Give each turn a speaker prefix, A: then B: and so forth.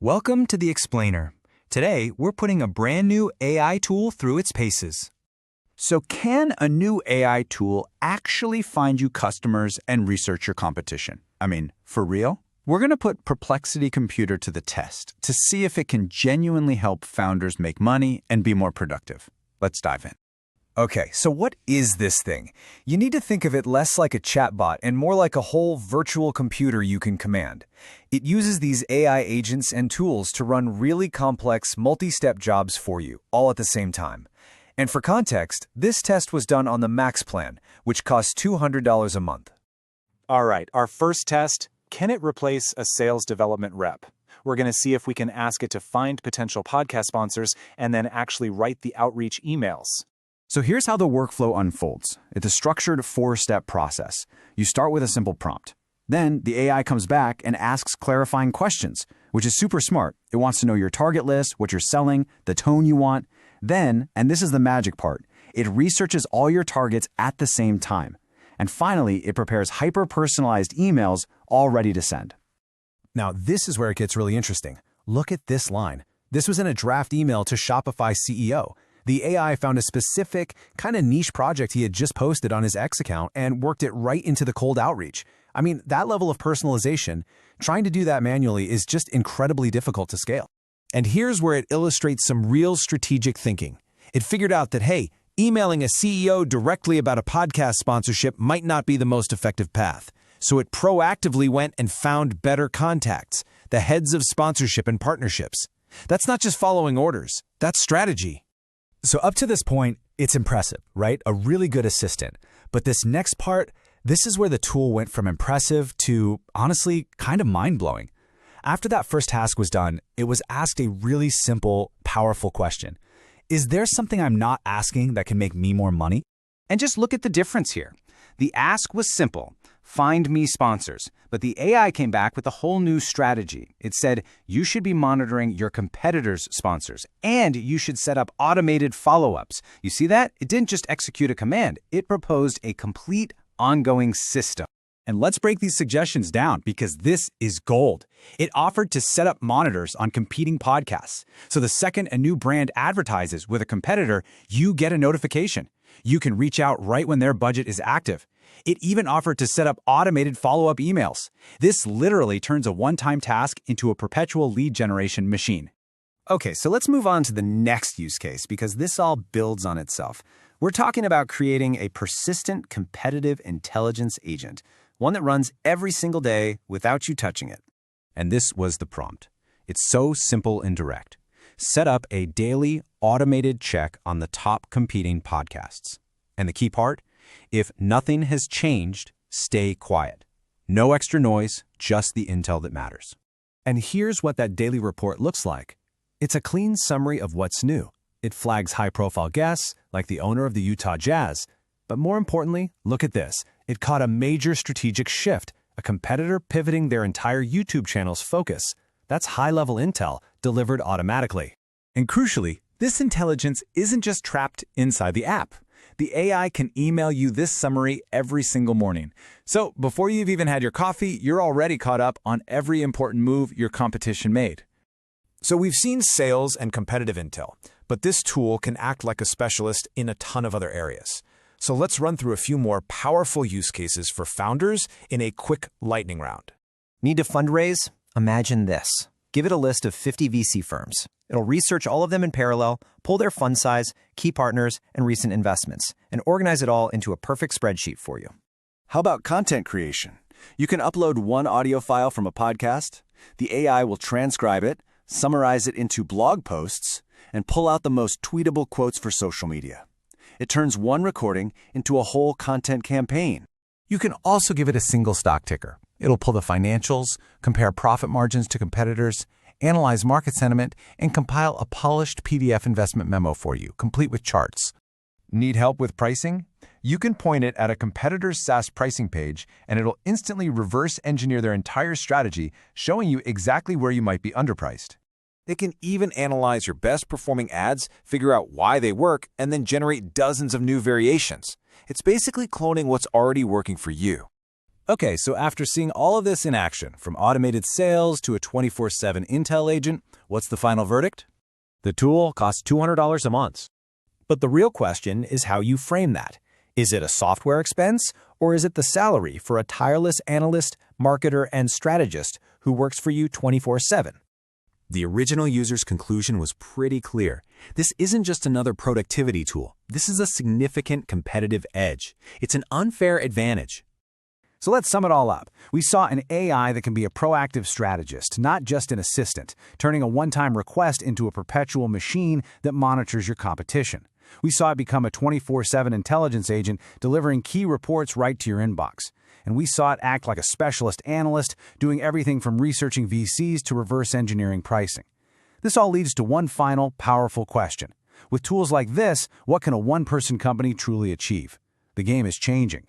A: Welcome to The Explainer. Today, we're putting a brand new AI tool through its paces.
B: So can a new AI tool actually find you customers and research your competition? I mean, for real? We're going to put Perplexity Computer to the test to see if it can genuinely help founders make money and be more productive. Let's dive in.
C: Okay, so what is this thing? You need to think of it less like a chatbot and more like a whole virtual computer you can command. It uses these AI agents and tools to run really complex, multi-step jobs for you, all at the same time. And for context, this test was done on the Max plan, which costs $200 a month.
D: All right, our first test, can it replace a sales development rep? We're going to see if we can ask it to find potential podcast sponsors and then actually write the outreach emails.
B: So here's how the workflow unfolds. It's a structured 4-step process. You start with a simple prompt. Then the AI comes back and asks clarifying questions, which is super smart. It wants to know your target list, what you're selling, the tone you want. Then, and this is the magic part, it researches all your targets at the same time. And finally, it prepares hyper-personalized emails all ready to send.
E: Now, this is where it gets really interesting. Look at this line. This was in a draft email to Shopify CEO. The AI found a specific, kind of niche project he had just posted on his X account and worked it right into the cold outreach. I mean, that level of personalization, trying to do that manually is just incredibly difficult to scale. And here's where it illustrates some real strategic thinking. It figured out that, hey, emailing a CEO directly about a podcast sponsorship might not be the most effective path. So it proactively went and found better contacts, the heads of sponsorship and partnerships. That's not just following orders, that's strategy.
C: So up to this point, it's impressive, right? A really good assistant. But this next part, this is where the tool went from impressive to, honestly, kind of mind-blowing. After that first task was done, it was asked a really simple, powerful question. Is there something I'm not asking that can make me more money?
A: And just look at the difference here. The ask was simple, find me sponsors, but the AI came back with a whole new strategy. It said, you should be monitoring your competitors' sponsors, and you should set up automated follow-ups. You see that? It didn't just execute a command. It proposed a complete ongoing system.
B: And let's break these suggestions down because this is gold. It offered to set up monitors on competing podcasts. So the second a new brand advertises with a competitor, you get a notification. You can reach out right when their budget is active. It even offered to set up automated follow-up emails. This literally turns a one-time task into a perpetual lead generation machine.
C: Okay, so let's move on to the next use case because this all builds on itself. We're talking about creating a persistent competitive intelligence agent, one that runs every single day without you touching it.
E: And this was the prompt. It's so simple and direct. Set up a daily automated check on the top competing podcasts. And the key part? If nothing has changed, stay quiet. No extra noise, just the intel that matters.
C: And here's what that daily report looks like. It's a clean summary of what's new. It flags high-profile guests, like the owner of the Utah Jazz. But more importantly, look at this. It caught a major strategic shift, a competitor pivoting their entire YouTube channel's focus. That's high-level intel delivered automatically. And crucially, this intelligence isn't just trapped inside the app. The AI can email you this summary every single morning. So before you've even had your coffee, you're already caught up on every important move your competition made.
E: So we've seen sales and competitive intel, but this tool can act like a specialist in a ton of other areas. So let's run through a few more powerful use cases for founders in a quick lightning round.
F: Need to fundraise? Imagine this. Give it a list of 50 VC firms. It'll research all of them in parallel, pull their fund size, key partners, and recent investments, and organize it all into a perfect spreadsheet for you.
G: How about content creation? You can upload one audio file from a podcast. The AI will transcribe it, summarize it into blog posts, and pull out the most tweetable quotes for social media. It turns one recording into a whole content campaign.
E: You can also give it a single stock ticker. It'll pull the financials, compare profit margins to competitors, analyze market sentiment, and compile a polished PDF investment memo for you, complete with charts. Need help with pricing? You can point it at a competitor's SaaS pricing page, and it'll instantly reverse engineer their entire strategy, showing you exactly where you might be underpriced. It can even analyze your best performing ads, figure out why they work, and then generate dozens of new variations. It's basically cloning what's already working for you. Okay, so after seeing all of this in action, from automated sales to a 24/7 Intel agent, what's the final verdict?
C: The tool costs $200 a month. But the real question is how you frame that. Is it a software expense, or is it the salary for a tireless analyst, marketer, and strategist who works for you 24/7?
E: The original user's conclusion was pretty clear. This isn't just another productivity tool. This is a significant competitive edge. It's an unfair advantage.
A: So let's sum it all up. We saw an AI that can be a proactive strategist, not just an assistant, turning a one-time request into a perpetual machine that monitors your competition. We saw it become a 24/7 intelligence agent, delivering key reports right to your inbox. And we saw it act like a specialist analyst, doing everything from researching VCs to reverse engineering pricing. This all leads to one final, powerful question. With tools like this, what can a one-person company truly achieve? The game is changing.